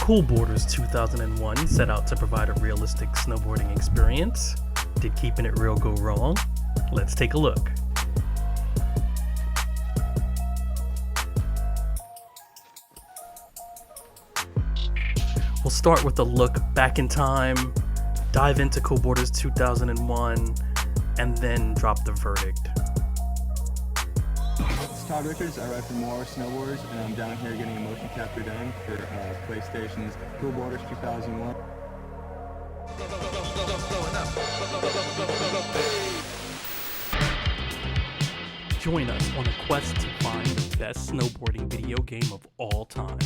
Cool Boarders 2001 set out to provide a realistic snowboarding experience. Did keeping it real go wrong? Let's take a look. We'll start with a look back in time, dive into Cool Boarders 2001, and then drop the verdict. It's Todd Rickers. I ride for More Snowboarders, and I'm down here getting a motion capture done for PlayStation's Cool Boarders 2001. Join us on a quest to find the best snowboarding video game of all time.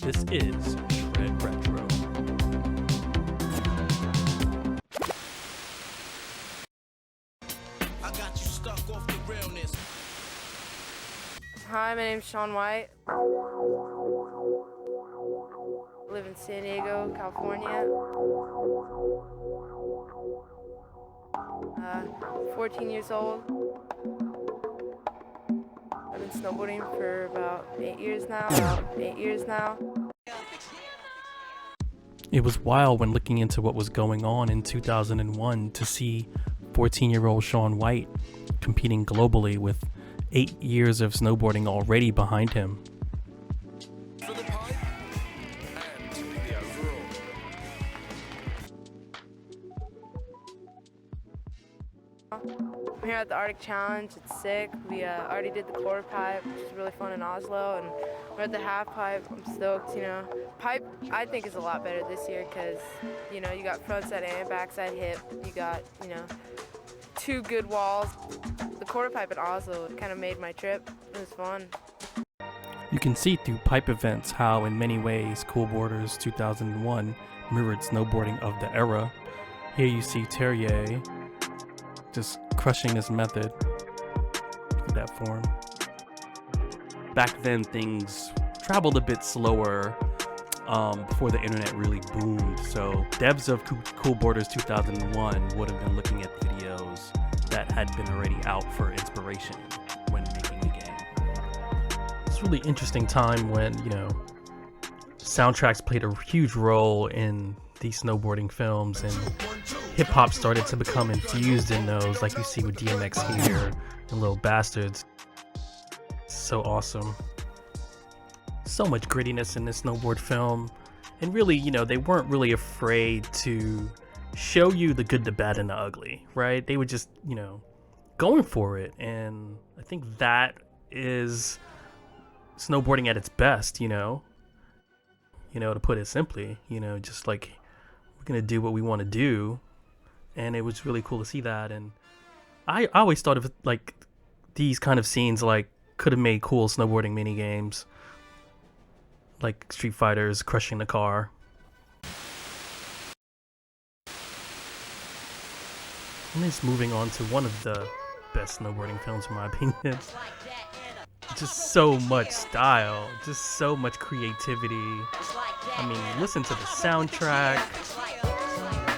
This is Shred Retro. I got you stuck off the realness. Hi, my name's Sean White. I live in San Diego, California. 14 years old. I've been snowboarding for about 8 years now. It was wild when looking into what was going on in 2001 to see 14-year-old Sean White competing globally with 8 years of snowboarding already behind him. For the pipe and the overall. I'm here at the Arctic Challenge. It's sick. We already did the quarter pipe, which is really fun in Oslo, and we're at the half pipe. I'm stoked, Pipe, I think, is a lot better this year because, you got frontside and backside hip. You got, 2 good walls. The quarter pipe in Oslo kind of made my trip. It was fun. You can see through pipe events how in many ways Cool Boarders 2001 mirrored snowboarding of the era. Here you see Terrier just crushing this method with that form. Back then things traveled a bit slower before the internet really boomed, so devs of Cool Boarders 2001 would have been looking at videos that had been already out for inspiration when making the game. It's a really interesting time when, soundtracks played a huge role in these snowboarding films, and hip-hop started to become infused in those, like you see with DMX here and Lil Bastards. So awesome. So much grittiness in this snowboard film, and really, they weren't really afraid to show you the good, the bad, and the ugly, right? They were just, going for it, and I think that is snowboarding at its best, to put it simply, just like, we're gonna do what we want to do, and it was really cool to see that. And I always thought of like these kind of scenes like could have made cool snowboarding mini games, like Street Fighters crushing the car. And just moving on to one of the best snowboarding films in my opinion. Just so much style, just so much creativity. I mean, listen to the soundtrack.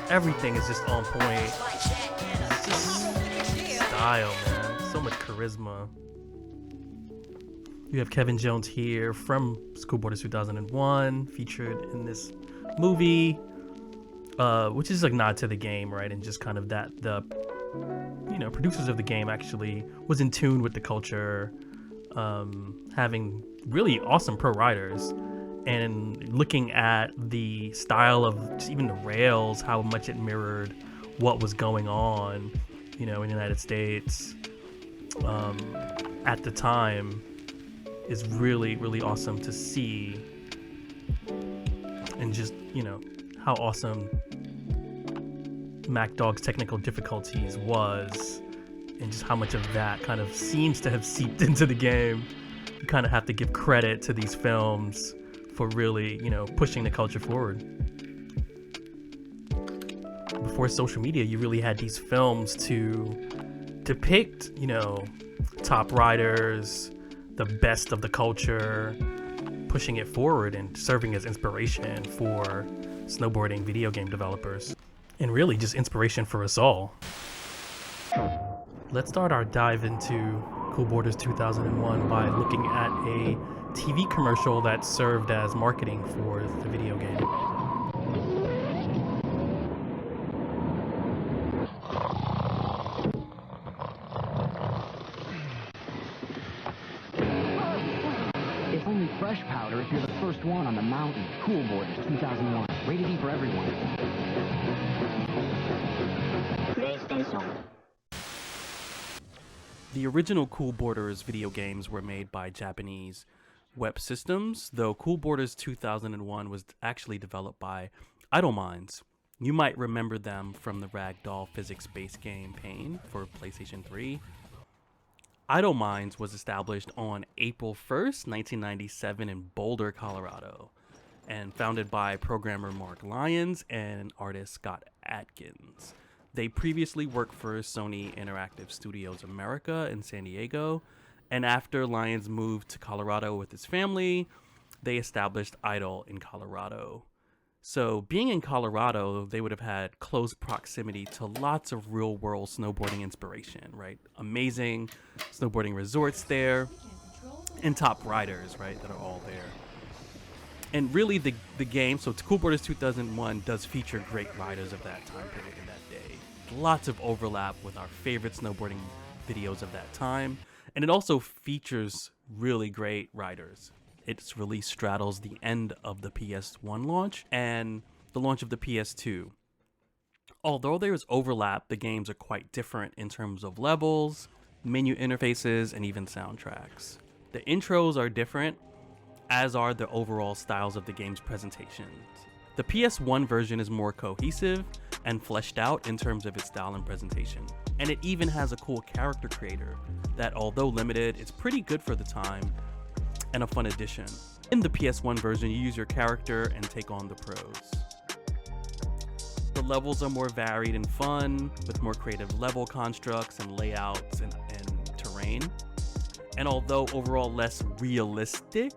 Everything is just on point. It's just style, man. So much charisma. You have Kevin Jones here from Cool Boarders 2001, featured in this movie, which is like nod to the game, right? And just kind of that the producers of the game actually was in tune with the culture, having really awesome pro riders, and looking at the style of just even the rails, how much it mirrored what was going on, in the United States at the time, is really, really awesome to see. And just, how awesome Mac Dog's technical difficulties was, and just how much of that kind of seems to have seeped into the game. You kind of have to give credit to these films for really, pushing the culture forward. Before social media, you really had these films to depict, top riders, the best of the culture, pushing it forward and serving as inspiration for snowboarding video game developers, and really just inspiration for us all. Let's start our dive into Cool Boarders 2001 by looking at a TV commercial that served as marketing for the video game. It's only fresh powder if you're the first one on the mountain. Cool Borders 2001. Rated E for everyone. The original Cool Borders video games were made by Japanese Web Systems, though Cool Borders 2001 was actually developed by Idle Minds. You might remember them from the ragdoll physics-based game Pain for PlayStation 3. Idle Minds was established on April 1st, 1997 in Boulder, Colorado, and founded by programmer Mark Lyons and artist Scott Atkins. They previously worked for Sony Interactive Studios America in San Diego, and after Lyons moved to Colorado with his family, they established Idle in Colorado. So being in Colorado, they would have had close proximity to lots of real-world snowboarding inspiration, right? Amazing snowboarding resorts there, and top riders, right, that are all there. And really the game, so Cool Borders 2001 does feature great riders of that time period in that day. Lots of overlap with our favorite snowboarding videos of that time. And it also features really great riders. Its release straddles the end of the PS1 launch and the launch of the PS2. Although there is overlap, the games are quite different in terms of levels, menu interfaces, and even soundtracks. The intros are different, as are the overall styles of the game's presentations. The PS1 version is more cohesive and fleshed out in terms of its style and presentation. And it even has a cool character creator that, although limited, is pretty good for the time and a fun addition. In the PS1 version, you use your character and take on the pros. The levels are more varied and fun, with more creative level constructs and layouts and terrain. And although overall less realistic,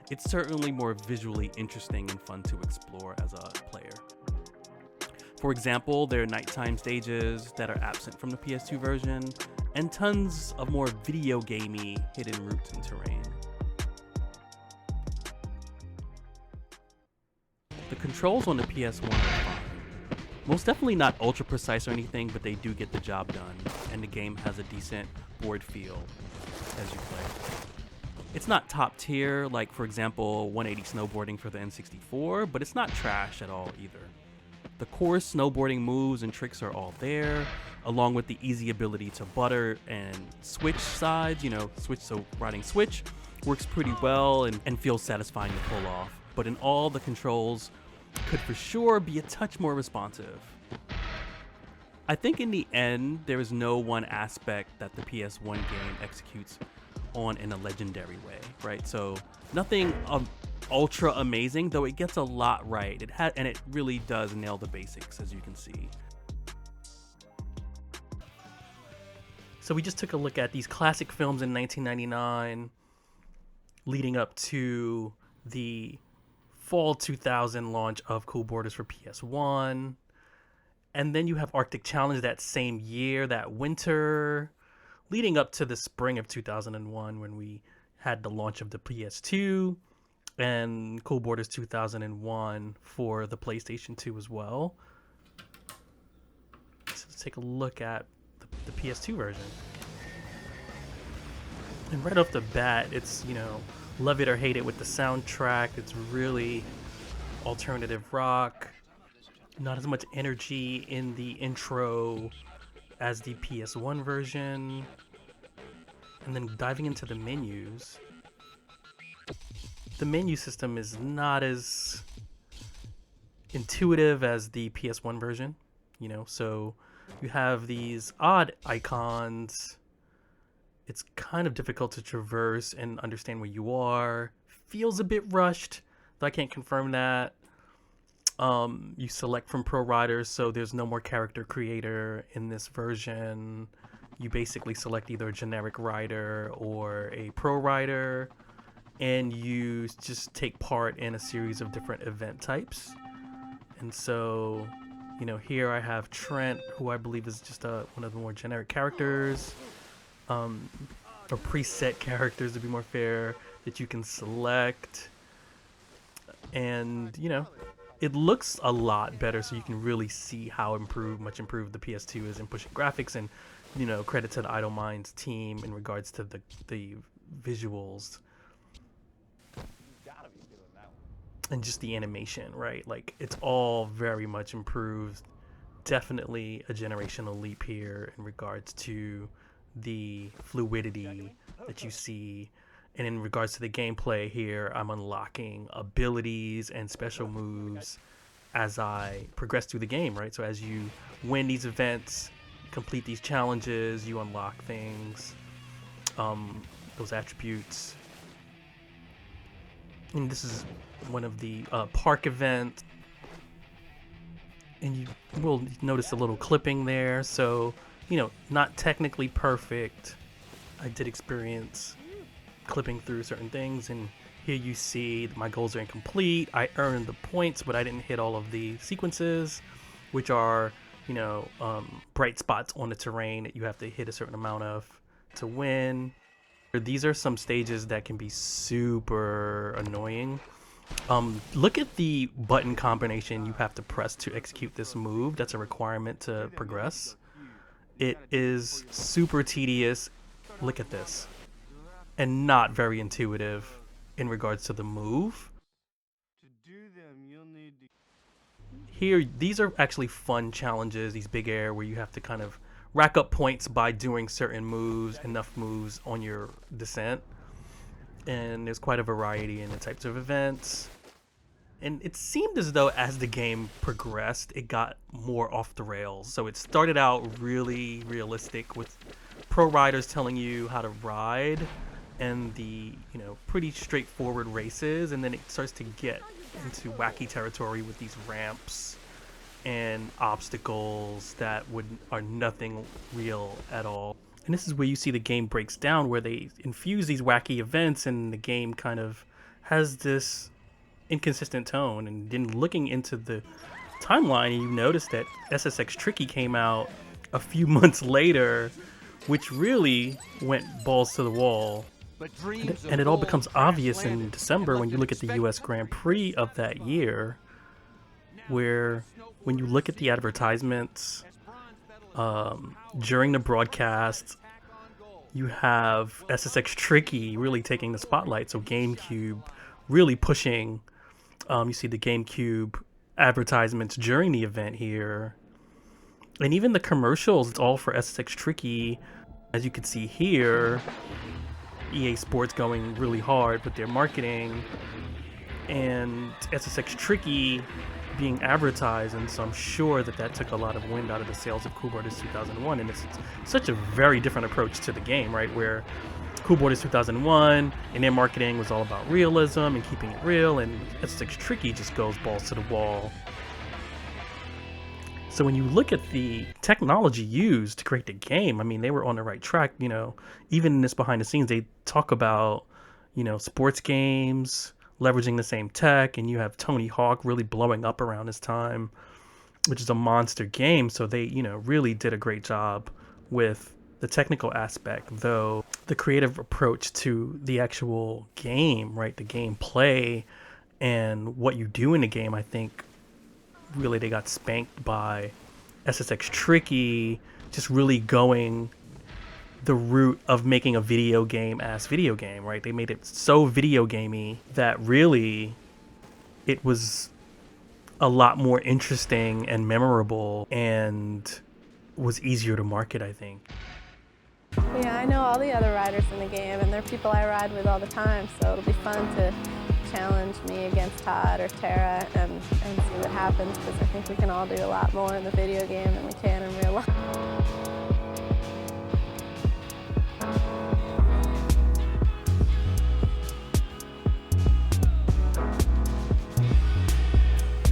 it's certainly more visually interesting and fun to explore as a player. For example, there are nighttime stages that are absent from the PS2 version, and tons of more video gamey hidden routes and terrain. The controls on the PS1 are fine. Most definitely not ultra precise or anything, but they do get the job done, and the game has a decent board feel as you play. It's not top tier, like for example 180 snowboarding for the N64, but it's not trash at all either. The core snowboarding moves and tricks are all there, along with the easy ability to butter and switch sides, so riding switch works pretty well and feels satisfying to pull off. But in all, the controls could for sure be a touch more responsive. I think in the end, there is no one aspect that the PS1 game executes on in a legendary way, right? So nothing ultra amazing, though it gets a lot right. And it really does nail the basics, as you can see. So we just took a look at these classic films in 1999, leading up to the fall 2000 launch of Cool Borders for PS1. And then you have Arctic Challenge that same year, that winter, leading up to the spring of 2001 when we had the launch of the PS2 and Cool Borders 2001 for the PlayStation 2 as well. So let's take a look at the PS2 version. And right off the bat, it's, love it or hate it with the soundtrack. It's really alternative rock. Not as much energy in the intro as the PS1 version. And then diving into the menus. The menu system is not as intuitive as the PS1 version, so you have these odd icons. It's kind of difficult to traverse and understand where you are. Feels a bit rushed, though I can't confirm that. You select from pro riders, so there's no more character creator in this version. You basically select either a generic rider or a pro rider, and you just take part in a series of different event types. And so, here I have Trent, who I believe is just one of the more generic characters, or preset characters to be more fair. that you can select. And, you know, it looks a lot better, so you can really see how much improved the PS2 is in pushing graphics. And, you know, credit to the Idle Minds team in regards to the visuals and just the animation, right? Like, it's all very much improved. Definitely a generational leap here in regards to the fluidity that you see. And in regards to the gameplay here, I'm unlocking abilities and special moves as I progress through the game, right? So as you win these events, complete these challenges, you unlock things, those attributes. And this is one of the park events. And you will notice a little clipping there. So, you know, not technically perfect. I did experience clipping through certain things, and here you see my goals are incomplete. I earned the points, but I didn't hit all of the sequences, which are, you know, bright spots on the terrain that you have to hit a certain amount of to win. These are some stages that can be super annoying. Look at the button combination you have to press to execute this move. That's a requirement to progress. It is super tedious. Look at this. And not very intuitive in regards to the move. Here, these are actually fun challenges, these big air, where you have to kind of rack up points by doing certain moves, enough moves on your descent. And there's quite a variety in the types of events. And it seemed as though as the game progressed, it got more off the rails. So it started out really realistic with pro riders telling you how to ride and the, you know, pretty straightforward races, and then it starts to get into wacky territory with these ramps and obstacles that are nothing real at all. And this is where you see the game breaks down, where they infuse these wacky events and the game kind of has this inconsistent tone. And then looking into the timeline, you notice that SSX Tricky came out a few months later, which really went balls to the wall. And it all becomes obvious in December when you look at the US Grand Prix of that year, where when you look at the advertisements during the broadcast, you have SSX Tricky really taking the spotlight. So GameCube really pushing. You see the GameCube advertisements during the event here. And even the commercials, it's all for SSX Tricky. As you can see here, EA Sports going really hard with their marketing, and SSX Tricky being advertised, and so I'm sure that took a lot of wind out of the sails of Cool Borders 2001. And it's such a very different approach to the game, right? Where Cool Borders 2001 and their marketing was all about realism and keeping it real, and SSX Tricky just goes balls to the wall. So when you look at the technology used to create the game, I mean, they were on the right track. You know, even in this behind the scenes, they talk about, you know, sports games leveraging the same tech, and you have Tony Hawk really blowing up around this time, which is a monster game. So they, you know, really did a great job with the technical aspect, though the creative approach to the actual game, right, the gameplay and what you do in the game, I think really they got spanked by SSX Tricky, just really going the route of making a video game, right? They made it so video gamey that really it was a lot more interesting and memorable and was easier to market, I think. Yeah, I know all the other riders in the game, and they're people I ride with all the time, so it'll be fun to challenge me against Todd or Tara and see what happens, because I think we can all do a lot more in the video game than we can in real life.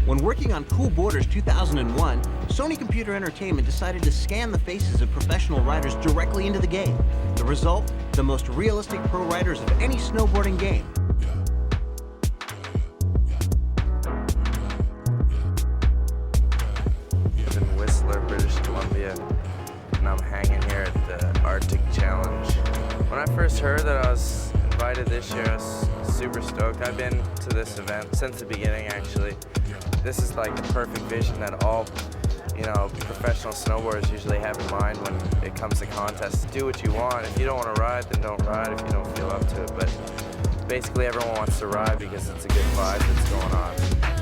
When working on Cool Borders 2001, Sony Computer Entertainment decided to scan the faces of professional riders directly into the game. The result, the most realistic pro riders of any snowboarding game. I'm in Whistler, British Columbia, and I'm hanging here at the Arctic Challenge. When I first heard that I was invited excited this year. I was super stoked. I've been to this event since the beginning, actually. This is like the perfect vision that all, professional snowboarders usually have in mind when it comes to contests. Do what you want. If you don't want to ride, then don't ride if you don't feel up to it. But basically everyone wants to ride because it's a good vibe that's going on.